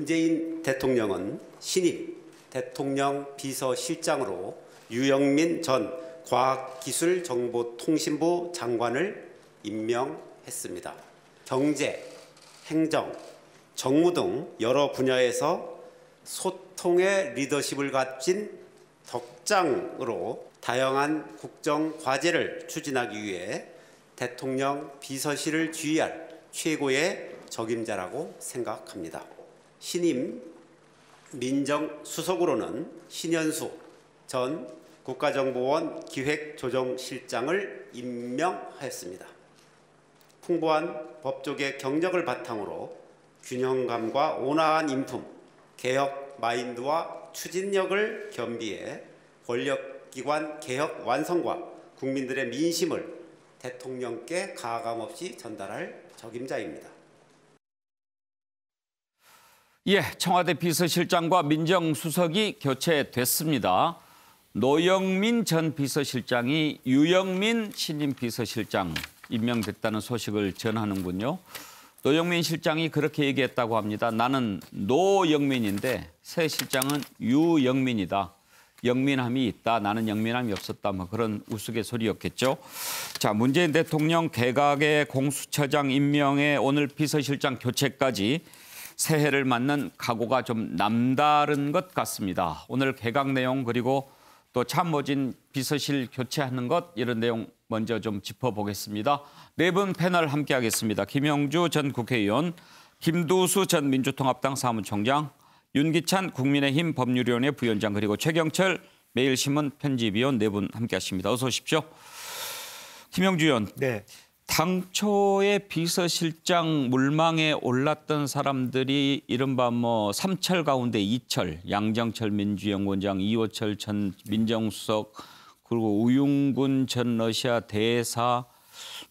문재인 대통령은 신임 대통령 비서실장으로 유영민 전 과학기술정보통신부 장관을 임명했습니다. 경제, 행정, 정무 등 여러 분야에서 소통의 리더십을 가진 덕장으로 다양한 국정 과제를 추진하기 위해 대통령 비서실을 지휘할 최고의 적임자라고 생각합니다. 신임 민정수석으로는 신현수 전 국가정보원 기획조정실장을 임명하였습니다. 풍부한 법조계 경력을 바탕으로 균형감과 온화한 인품, 개혁 마인드와 추진력을 겸비해 권력기관 개혁 완성과 국민들의 민심을 대통령께 가감없이 전달할 적임자입니다. 예, 청와대 비서실장과 민정수석이 교체됐습니다. 노영민 전 비서실장이 유영민 신임 비서실장 임명됐다는 소식을 전하는군요. 노영민 실장이 그렇게 얘기했다고 합니다. 나는 노영민인데 새 실장은 유영민이다. 영민함이 있다. 나는 영민함이 없었다. 뭐 그런 우스갯소리였겠죠. 자, 문재인 대통령 개각의 공수처장 임명에 오늘 비서실장 교체까지 새해를 맞는 각오가 좀 남다른 것 같습니다. 오늘 개각 내용 그리고 또 참모진 비서실 교체하는 것 이런 내용 먼저 좀 짚어보겠습니다. 네 분 패널 함께하겠습니다. 김영주 전 국회의원, 김두수 전 민주통합당 사무총장, 윤기찬 국민의힘 법률위원회 부위원장 그리고 최경철 매일신문 편집위원 네 분 함께하십니다. 어서 오십시오. 김영주 의원. 네. 당초에 비서실장 물망에 올랐던 사람들이 이른바 뭐 삼철 가운데 이철, 양정철 민주연구원장, 이호철 전 민정수석, 그리고 우윤군 전 러시아 대사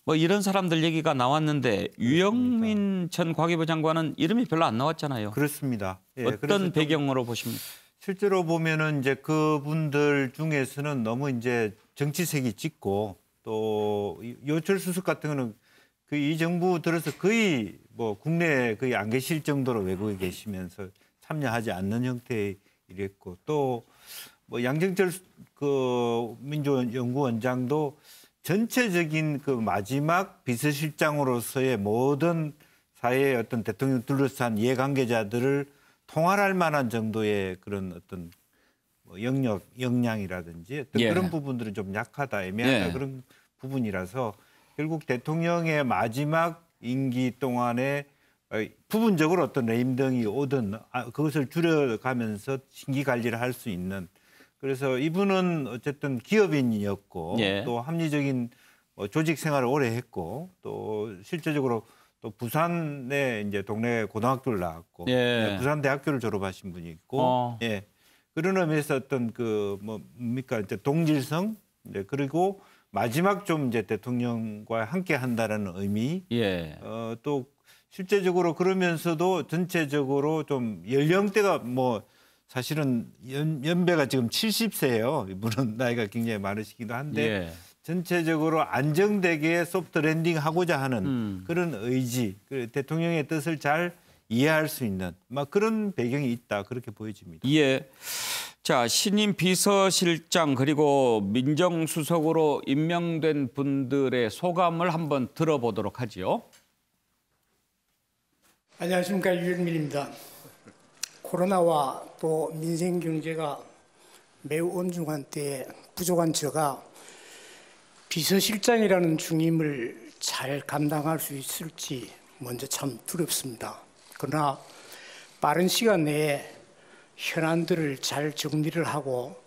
뭐 이런 사람들 얘기가 나왔는데 유영민 전 과기부 장관은 이름이 별로 안 나왔잖아요. 그렇습니다. 예, 어떤 배경으로 보십니까? 실제로 보면은 이제 그분들 중에서는 너무 이제 정치색이 짙고 또 이호철 수석 같은 경우는 그 이 정부 들어서 거의 뭐 국내에 거의 안 계실 정도로 외국에 계시면서 참여하지 않는 형태의 일했고 또 뭐 양정철 그 민주연구원장도 전체적인 그 마지막 비서실장으로서의 모든 사회의 어떤 대통령 둘러싼 이해관계자들을 통할할 만한 정도의 그런 어떤 뭐 역량이라든지 어떤 예. 그런 부분들은 좀 약하다, 애매하다 예. 그런 부분이라서 결국 대통령의 마지막 임기 동안에 부분적으로 어떤 레임덕이 오든 그것을 줄여가면서 신기 관리를 할 수 있는 그래서 이분은 어쨌든 기업인이었고 예. 또 합리적인 조직 생활을 오래 했고 또 실제적으로 또 부산에 이제 동네 고등학교를 나왔고 예. 부산 대학교를 졸업하신 분이 있고 예. 그런 의미에서 어떤 그 뭡니까 이제 동질성 그리고 마지막 좀 이제 대통령과 함께 한다라는 의미 예. 또 실제적으로 그러면서도 전체적으로 좀 연령대가 뭐 사실은 연배가 지금 70세예요. 이분은 나이가 굉장히 많으시기도 한데 예. 전체적으로 안정되게 소프트 랜딩 하고자 하는 그런 의지, 대통령의 뜻을 잘 이해할 수 있는 막 그런 배경이 있다 그렇게 보여집니다. 예. 자, 신임 비서실장 그리고 민정수석으로 임명된 분들의 소감을 한번 들어보도록 하지요. 안녕하십니까, 유영민입니다. 코로나와 또 민생 경제가 매우 엄중한 때에 부족한 저가 비서실장이라는 중임을 잘 감당할 수 있을지 먼저 참 두렵습니다. 그러나 빠른 시간 내에 현안들을 잘 정리를 하고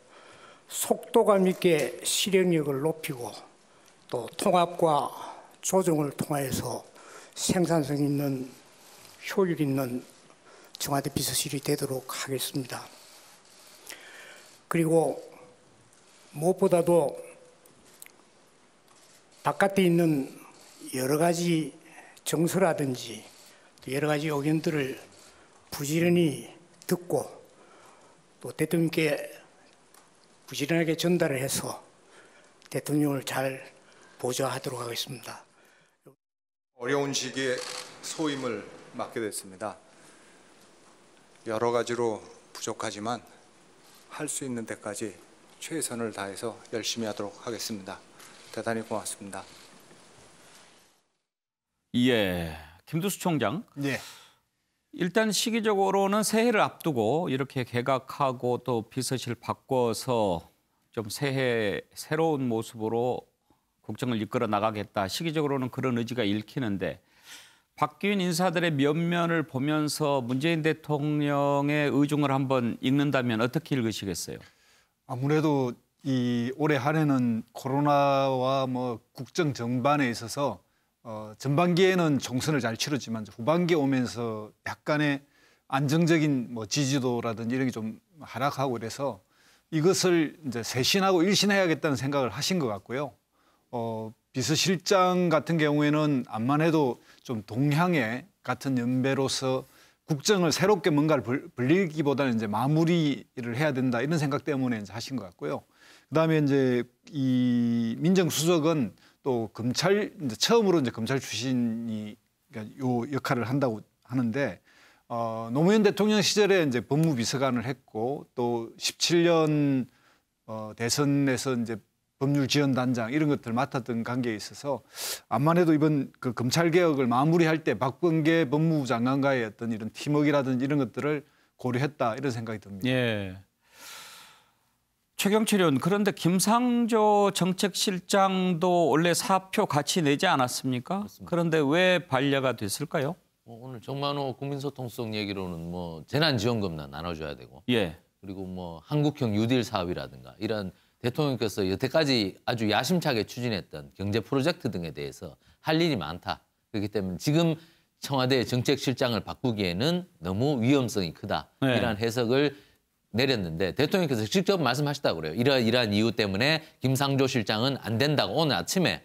속도감 있게 실행력을 높이고 또 통합과 조정을 통하여서 생산성 있는 효율 있는 청와대 비서실이 되도록 하겠습니다. 그리고 무엇보다도 바깥에 있는 여러 가지 정서라든지 여러 가지 의견들을 부지런히 듣고 또 대통령께 부지런하게 전달을 해서 대통령을 잘 보좌하도록 하겠습니다. 어려운 시기에 소임을 맡게 됐습니다. 여러 가지로 부족하지만 할 수 있는 데까지 최선을 다해서 열심히 하도록 하겠습니다. 대단히 고맙습니다. 예, 김두수 총장. 네. 일단 시기적으로는 새해를 앞두고 이렇게 개각하고 또 비서실 바꿔서 좀 새해 새로운 모습으로 국정을 이끌어 나가겠다. 시기적으로는 그런 의지가 읽히는데 바뀐 인사들의 면면을 보면서 문재인 대통령의 의중을 한번 읽는다면 어떻게 읽으시겠어요? 아무래도 이 올해 한 해는 코로나와 뭐 국정 전반에 있어서 전반기에는 총선을 잘 치렀지만 후반기에 오면서 약간의 안정적인 뭐 지지도라든지 이런 게 좀 하락하고 그래서 이것을 이제 쇄신하고 일신해야겠다는 생각을 하신 것 같고요. 비서실장 같은 경우에는 암만 해도 좀 동향의 같은 연배로서 국정을 새롭게 뭔가를 벌리기보다는 이제 마무리를 해야 된다 이런 생각 때문에 이제 하신 것 같고요. 그다음에 이제 이 민정수석은 또 검찰 이제 처음으로 이제 검찰 출신이 그러니까 요 역할을 한다고 하는데 노무현 대통령 시절에 이제 법무비서관을 했고 또 17년 대선에서 이제 법률지원단장 이런 것들 맡았던 관계에 있어서 암만 해도 이번 그 검찰 개혁을 마무리할 때 박범계 법무부 장관과의 어떤 이런 팀워크라든지 이런 것들을 고려했다 이런 생각이 듭니다. 예. 최경철 의원, 그런데 김상조 정책실장도 원래 사표 같이 내지 않았습니까? 맞습니다. 그런데 왜 반려가 됐을까요? 오늘 정만호 국민소통수석 얘기로는 뭐 재난지원금 나눠줘야 되고 예. 그리고 뭐 한국형 뉴딜 사업이라든가 이런 대통령께서 여태까지 아주 야심차게 추진했던 경제 프로젝트 등에 대해서 할 일이 많다. 그렇기 때문에 지금 청와대 정책실장을 바꾸기에는 너무 위험성이 크다. 네. 이런 해석을 내렸는데 대통령께서 직접 말씀하셨다고 그래요. 이러한 이유 때문에 김상조 실장은 안 된다고 오늘 아침에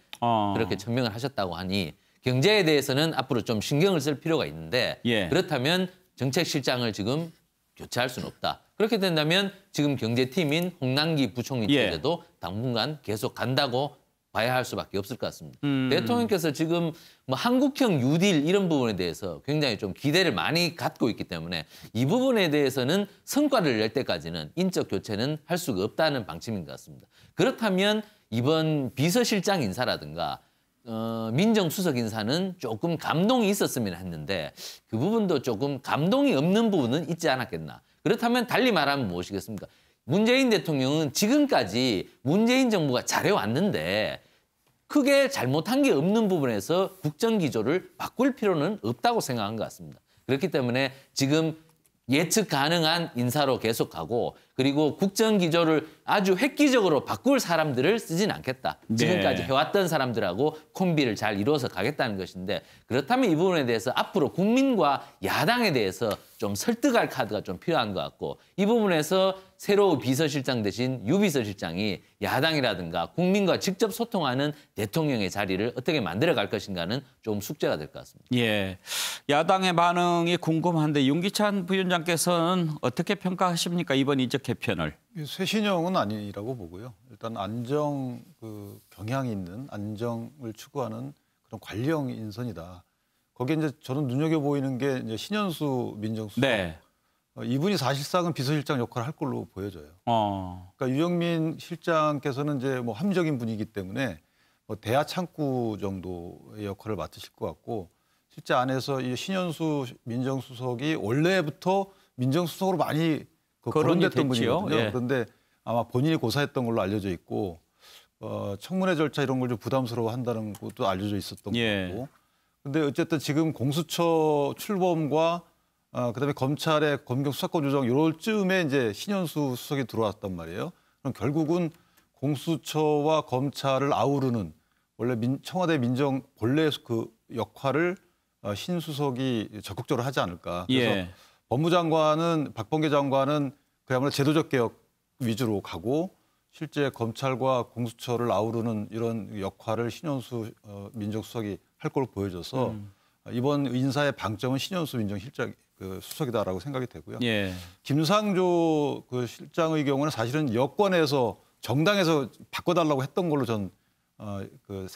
그렇게 천명을 하셨다고 하니 경제에 대해서는 앞으로 좀 신경을 쓸 필요가 있는데 예. 그렇다면 정책실장을 지금 교체할 수는 없다. 그렇게 된다면 지금 경제팀인 홍남기 부총리 예. 체제도 당분간 계속 간다고 봐야 할 수밖에 없을 것 같습니다. 대통령께서 지금 뭐 한국형 뉴딜 이런 부분에 대해서 굉장히 좀 기대를 많이 갖고 있기 때문에 이 부분에 대해서는 성과를 낼 때까지는 인적 교체는 할 수가 없다는 방침인 것 같습니다. 그렇다면 이번 비서실장 인사라든가 민정수석 인사는 조금 감동이 있었으면 했는데 그 부분도 조금 감동이 없는 부분은 있지 않았겠나. 그렇다면 달리 말하면 무엇이겠습니까? 문재인 대통령은 지금까지 문재인 정부가 잘해왔는데 크게 잘못한 게 없는 부분에서 국정기조를 바꿀 필요는 없다고 생각한 것 같습니다. 그렇기 때문에 지금 예측 가능한 인사로 계속 가고 그리고 국정기조를 아주 획기적으로 바꿀 사람들을 쓰진 않겠다. 지금까지 해왔던 사람들하고 콤비를 잘 이루어서 가겠다는 것인데 그렇다면 이 부분에 대해서 앞으로 국민과 야당에 대해서 좀 설득할 카드가 좀 필요한 것 같고 이 부분에서 새로운 비서실장 대신 유비서실장이 야당이라든가 국민과 직접 소통하는 대통령의 자리를 어떻게 만들어갈 것인가는 좀 숙제가 될 것 같습니다. 예, 야당의 반응이 궁금한데 윤기찬 부위원장께서는 어떻게 평가하십니까? 이번 인적 개편을. 쇄신형은 아니라고 보고요. 일단 안정 경향이 있는 안정을 추구하는 그런 관리형 인선이다. 거기에 이제 저는 눈여겨 보이는 게 이제 신현수 민정수석. 네. 이분이 사실상은 비서실장 역할을 할 걸로 보여져요. 그러니까 유영민 실장께서는 이제 뭐 합리적인 분이기 때문에 뭐 대하 창구 정도의 역할을 맡으실 것 같고 실제 안에서 이 신현수 민정수석이 원래부터 민정수석으로 많이 거론됐던 분이거든요. 예. 그런데 아마 본인이 고사했던 걸로 알려져 있고 청문회 절차 이런 걸 좀 부담스러워한다는 것도 알려져 있었던 거고. 근데 어쨌든 지금 공수처 출범과 그다음에 검찰의 검경 수사권 조정 이럴 쯤에 이제 신현수 수석이 들어왔단 말이에요. 그럼 결국은 공수처와 검찰을 아우르는 원래 청와대 민정 본래 그 역할을 신 수석이 적극적으로 하지 않을까. 그래서 법무장관은 박범계 장관은 그야말로 제도적 개혁 위주로 가고 실제 검찰과 공수처를 아우르는 이런 역할을 신현수 민정수석이 할 걸로 보여져서 이번 인사의 방점은 신현수 민정실장 수석이다라고 생각이 되고요. 김상조 그 실장의 경우는 사실은 여권에서 정당에서 바꿔달라고 했던 걸로 전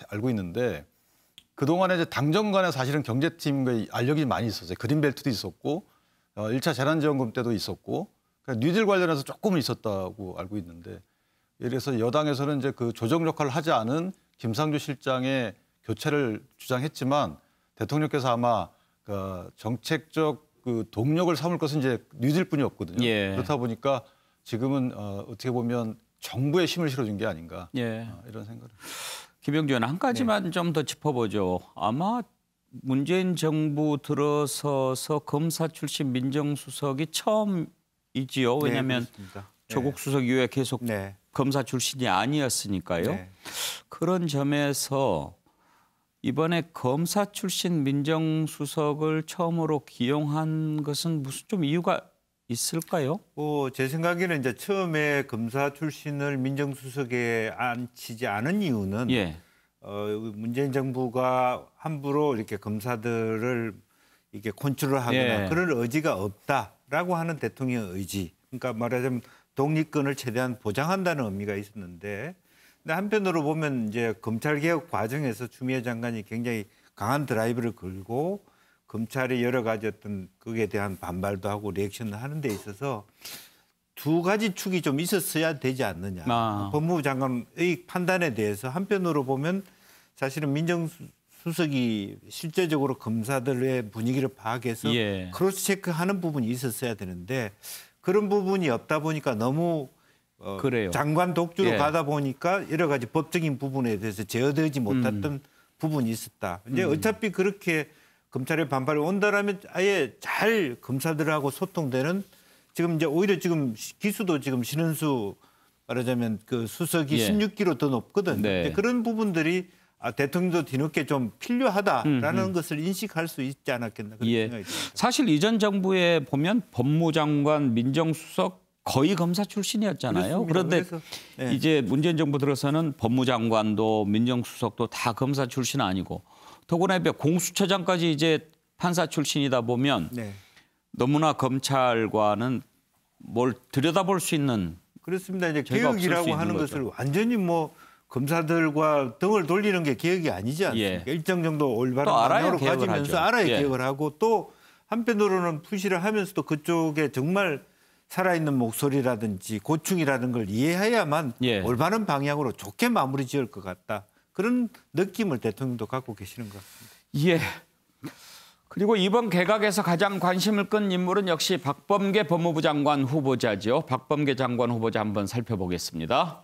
알고 있는데 그동안에 이제 당정 간에 사실은 경제팀과의 알력이 많이 있었어요. 그린벨트도 있었고 1차 재난지원금 때도 있었고 그러니까 뉴딜 관련해서 조금은 있었다고 알고 있는데 예를 들어서 여당에서는 이제 그 조정 역할을 하지 않은 김상조 실장의 교체를 주장했지만 대통령께서 아마 그 정책적 그 동력을 삼을 것은 이제 뉴딜뿐이 없거든요. 예. 그렇다 보니까 지금은 어떻게 보면 정부의 힘을 실어준 게 아닌가 이런 생각을. 김영주 의원 한 가지만 좀 더 짚어보죠. 아마 문재인 정부 들어서서 검사 출신 민정수석이 처음이지요. 왜냐하면 조국 수석 이후에 계속 검사 출신이 아니었으니까요. 그런 점에서 이번에 검사 출신 민정수석을 처음으로 기용한 것은 무슨 좀 이유가 있을까요? 제 생각에는 이제 처음에 검사 출신을 민정수석에 앉히지 않은 이유는 문재인 정부가 함부로 이렇게 검사들을 이렇게 컨트롤하거나 그럴 의지가 없다라고 하는 대통령의 의지. 그러니까 말하자면 독립권을 최대한 보장한다는 의미가 있었는데, 근데 한편으로 보면 이제 검찰 개혁 과정에서 추미애 장관이 굉장히 강한 드라이브를 걸고 검찰의 여러 가지 어떤 거기에 대한 반발도 하고 리액션을 하는 데 있어서 두 가지 축이 좀 있었어야 되지 않느냐. 법무부 장관의 판단에 대해서 한편으로 보면 사실은 민정수석이 실제적으로 검사들의 분위기를 파악해서 크로스 체크하는 부분이 있었어야 되는데 그런 부분이 없다 보니까 너무 장관 독주로 가다 보니까 여러 가지 법적인 부분에 대해서 제어되지 못했던 부분이 있었다. 이제 어차피 그렇게 검찰의 반발이 온다라면 아예 잘 검사들하고 소통되는 지금 이제 오히려 지금 기수도 지금 신은수 말하자면 그 수석이 16기로 더 높거든. 그런 부분들이 대통령도 뒤늦게 좀 필요하다라는 것을 인식할 수 있지 않았겠나 그런 생각이 듭니다. 사실 이전 정부에 보면 법무장관, 민정수석 거의 검사 출신이었잖아요. 그런데 이제 문재인 정부 들어서는 법무장관도 민정수석도 다 검사 출신 아니고 더구나 공수처장까지 이제 판사 출신이다 보면 너무나 검찰과는 뭘 들여다볼 수 있는 그렇습니다. 이제 개혁이라고 하는 것을 완전히 뭐 검사들과 등을 돌리는 게 개혁이 아니지 않습니까? 일정 정도 올바른 방향으로 가지면서 알아야 개혁을 하고 또 한편으로는 푸시를 하면서도 그쪽에 정말 살아있는 목소리라든지 고충이라는 걸 이해해야만 올바른 방향으로 좋게 마무리 지을 것 같다. 그런 느낌을 대통령도 갖고 계시는 것 같습니다. 그리고 이번 개각에서 가장 관심을 끈 인물은 역시 박범계 법무부 장관 후보자죠. 박범계 장관 후보자 한번 살펴보겠습니다.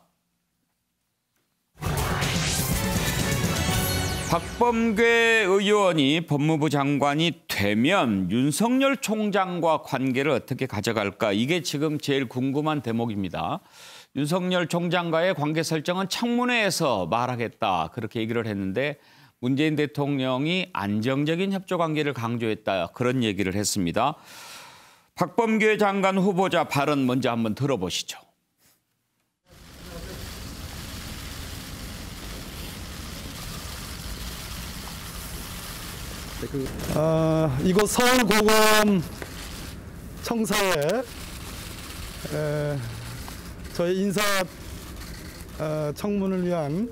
박범계 의원이 법무부 장관이 되면 윤석열 총장과 관계를 어떻게 가져갈까? 이게 지금 제일 궁금한 대목입니다. 윤석열 총장과의 관계 설정은 청문회에서 말하겠다 그렇게 얘기를 했는데 문재인 대통령이 안정적인 협조 관계를 강조했다 그런 얘기를 했습니다. 박범계 장관 후보자 발언 먼저 한번 들어보시죠. 이곳 서울고검 청사에 저희 인사 청문을 위한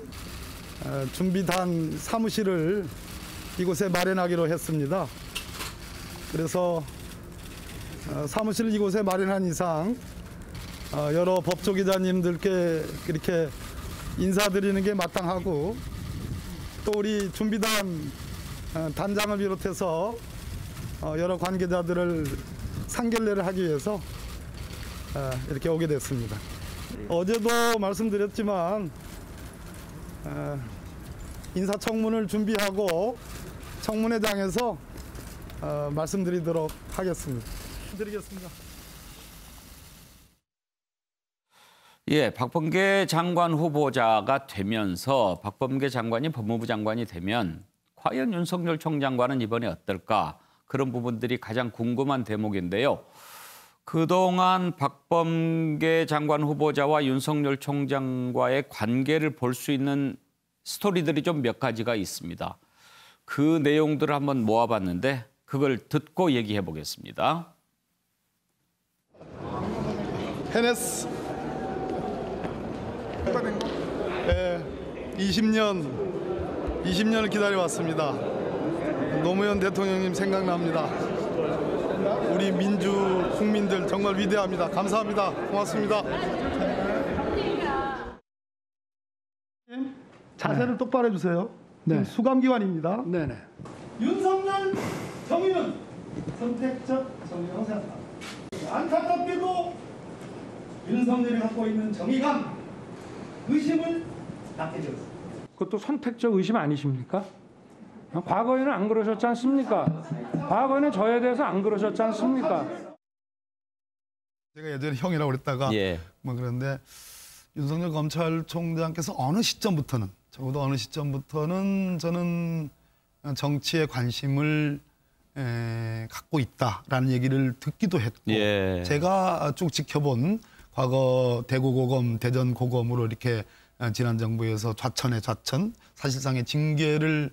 준비단 사무실을 이곳에 마련하기로 했습니다. 그래서 사무실을 이곳에 마련한 이상 여러 법조기자님들께 이렇게 인사드리는 게 마땅하고 또 우리 준비단 단장을 비롯해서 여러 관계자들을 상견례를 하기 위해서 이렇게 오게 됐습니다. 어제도 말씀드렸지만 인사청문을 준비하고 청문회장에서 말씀드리도록 하겠습니다. 드리겠습니다. 박범계 장관 후보자가 되면서 박범계 장관이 법무부 장관이 되면 과연 윤석열 총장과는 이번에 어떨까? 그런 부분들이 가장 궁금한 대목인데요. 그동안 박범계 장관 후보자와 윤석열 총장과의 관계를 볼 수 있는 스토리들이 좀 몇 가지가 있습니다. 그 내용들을 한번 모아봤는데 그걸 듣고 얘기해 보겠습니다. 헤네스 20년을 기다려왔습니다. 노무현 대통령님 생각납니다. 우리 민주 국민들 정말 위대합니다. 감사합니다. 고맙습니다. 자세를 똑바로 해주세요. 네. 수감기관입니다. 네네. 윤석열 정의는 선택적 정의라고 생각합니다. 안타깝게도 윤석열이 갖고 있는 정의감, 의심을 갖게 되었습니다. 그것도 선택적 의심 아니십니까? 과거에는 안 그러셨지 않습니까? 과거에는 저에 대해서 안 그러셨지 않습니까? 제가 예전에 형이라고 그랬다가 뭐 그런데 윤석열 검찰총장께서 적어도 어느 시점부터는 저는 정치에 관심을 갖고 있다라는 얘기를 듣기도 했고 제가 쭉 지켜본 과거 대구고검, 대전고검으로 이렇게 지난 정부에서 좌천의 좌천, 사실상의 징계를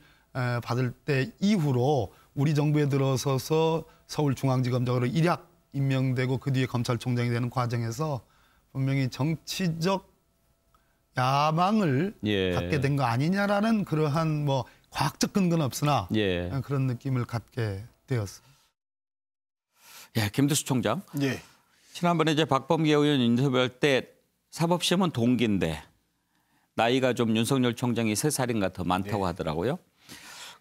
받을 때 이후로 우리 정부에 들어서서 서울중앙지검장으로 일약 임명되고 그 뒤에 검찰총장이 되는 과정에서 분명히 정치적 야망을 갖게 된 거 아니냐라는 그러한 뭐 과학적 근거는 없으나 그런 느낌을 갖게 되었습니다. 김두수 총장. 지난번에 이제 박범계 의원 인터뷰할 때 사법시험은 동기인데 나이가 좀 윤석열 총장이 3살인가 더 많다고 하더라고요.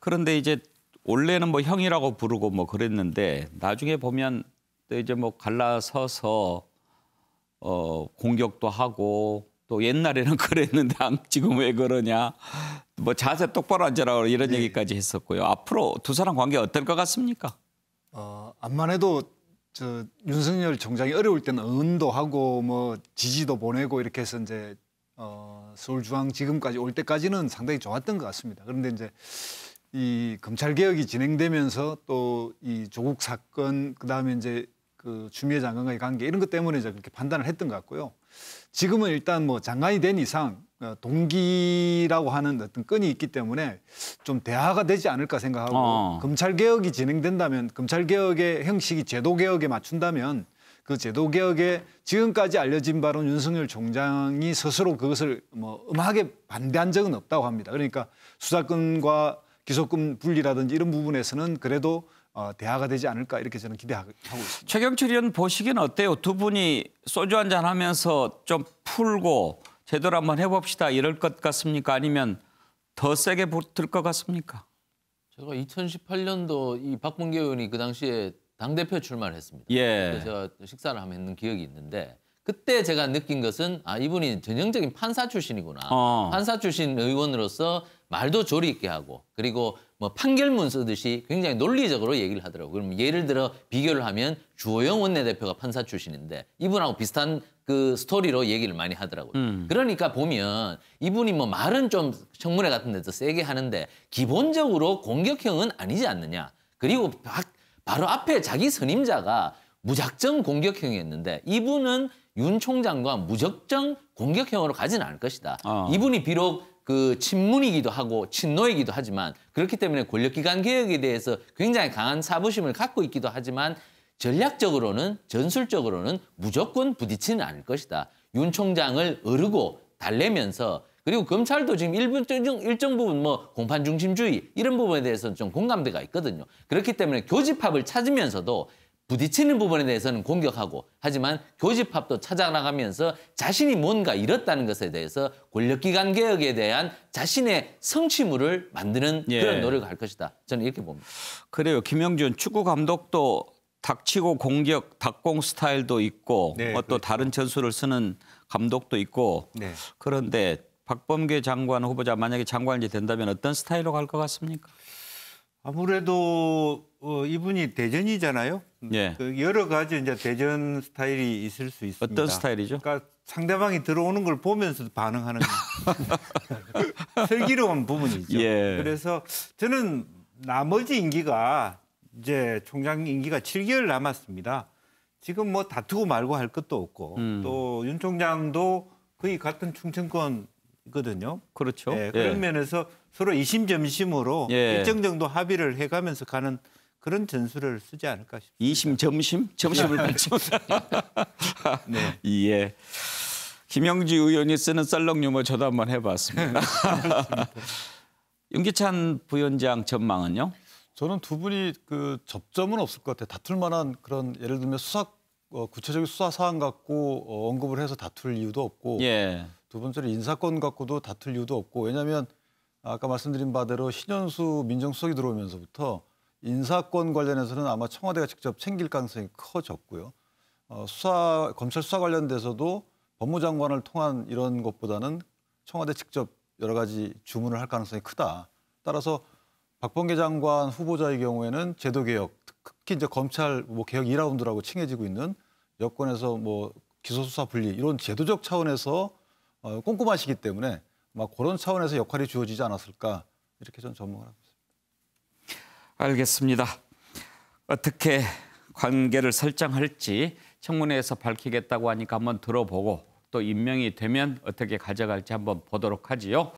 그런데 이제 원래는 뭐 형이라고 부르고 뭐 그랬는데 나중에 보면 또 이제 뭐 갈라서서 공격도 하고 또 옛날에는 그랬는데 지금 왜 그러냐. 뭐 자세 똑바로 앉으라고 이런 얘기까지 했었고요. 앞으로 두 사람 관계 어떨 것 같습니까? 암만 해도 윤석열 총장이 어려울 때는 응원도 하고 뭐 지지도 보내고 이렇게 해서 이제 서울중앙지검까지 올 때까지는 상당히 좋았던 것 같습니다. 그런데 이제 이 검찰 개혁이 진행되면서 또 이 조국 사건 그다음에 이제 그 추미애 장관과의 관계 이런 것 때문에 이제 그렇게 판단을 했던 것 같고요. 지금은 일단 뭐 장관이 된 이상 동기라고 하는 어떤 끈이 있기 때문에 좀 대화가 되지 않을까 생각하고 검찰 개혁이 진행된다면 검찰 개혁의 형식이 제도 개혁에 맞춘다면 그 제도 개혁에 지금까지 알려진 바로는 윤석열 총장이 스스로 그것을 뭐 엄하게 반대한 적은 없다고 합니다. 그러니까 수사권과 기소권 분리라든지 이런 부분에서는 그래도 대화가 되지 않을까 이렇게 저는 기대하고 있습니다. 최경철 의원 보시기는 어때요? 두 분이 소주 한잔 하면서 좀 풀고 제대로 한번 해봅시다 이럴 것 같습니까? 아니면 더 세게 붙을 것 같습니까? 제가 2018년도 이 박범계 의원이 그 당시에 당대표 출마를 했습니다. 그래서 제가 식사를 하면 했는 기억이 있는데 그때 제가 느낀 것은 이분이 전형적인 판사 출신이구나. 판사 출신 의원으로서 말도 조리 있게 하고 그리고 뭐 판결문 쓰듯이 굉장히 논리적으로 얘기를 하더라고요. 그럼 예를 들어 비교를 하면 주호영 원내대표가 판사 출신인데 이분하고 비슷한 그 스토리로 얘기를 많이 하더라고요. 그러니까 보면 이분이 뭐 말은 좀 청문회 같은 데서 세게 하는데 기본적으로 공격형은 아니지 않느냐. 그리고 바로 앞에 자기 선임자가 무작정 공격형이었는데 이분은 윤 총장과 무작정 공격형으로 가지는 않을 것이다. 이분이 비록 그 친문이기도 하고 친노이기도 하지만 그렇기 때문에 권력기관 개혁에 대해서 굉장히 강한 사부심을 갖고 있기도 하지만 전략적으로는 전술적으로는 무조건 부딪히는 않을 것이다. 윤 총장을 어르고 달래면서 그리고 검찰도 지금 일정 부분 뭐 공판 중심주의 이런 부분에 대해서는 좀 공감대가 있거든요. 그렇기 때문에 교집합을 찾으면서도 부딪히는 부분에 대해서는 공격하고 하지만 교집합도 찾아나가면서 자신이 뭔가 잃었다는 것에 대해서 권력기관 개혁에 대한 자신의 성취물을 만드는 그런 노력을 할 것이다. 저는 이렇게 봅니다. 그래요. 김영준 축구 감독도 닥치고 공격, 닥공 스타일도 있고 또 다른 전술을 쓰는 감독도 있고 그런데 박범계 장관 후보자 만약에 장관이 된다면 어떤 스타일로 갈 것 같습니까? 아무래도 이분이 대전이잖아요. 그 여러 가지 이제 대전 스타일이 있을 수 있습니다. 어떤 스타일이죠? 그러니까 상대방이 들어오는 걸 보면서 반응하는 슬기로운 부분이죠. 그래서 저는 나머지 임기가 이제 총장 임기가 7개월 남았습니다. 지금 뭐 다투고 말고 할 것도 없고 또 윤 총장도 거의 같은 충청권이거든요. 그렇죠. 그런 면에서 서로 이심점심으로 일정 정도 합의를 해가면서 가는 그런 전술을 쓰지 않을까 싶습니다. 이심점심? 점심을 같이. 김영지 의원이 쓰는 썰렁 유머 저도 한번 해봤습니다. 윤기찬 부위원장 전망은요? 저는 두 분이 그 접점은 없을 것 같아요. 다툴 만한 그런 예를 들면 구체적인 수사 사안 갖고 언급을 해서 다툴 이유도 없고 예. 두 번째로 인사권 갖고도 다툴 이유도 없고 왜냐하면 아까 말씀드린 바대로 신현수 민정수석이 들어오면서부터 인사권 관련해서는 아마 청와대가 직접 챙길 가능성이 커졌고요. 검찰 수사 관련돼서도 법무장관을 통한 이런 것보다는 청와대 직접 여러 가지 주문을 할 가능성이 크다. 따라서 박범계 장관 후보자의 경우에는 제도개혁, 특히 이제 검찰 개혁 2라운드라고 칭해지고 있는 여권에서 기소수사 분리 이런 제도적 차원에서 꼼꼼하시기 때문에 막 그런 차원에서 역할이 주어지지 않았을까 이렇게 저는 전망을 하고 있습니다. 알겠습니다. 어떻게 관계를 설정할지 청문회에서 밝히겠다고 하니까 한번 들어보고 또 임명이 되면 어떻게 가져갈지 한번 보도록 하지요.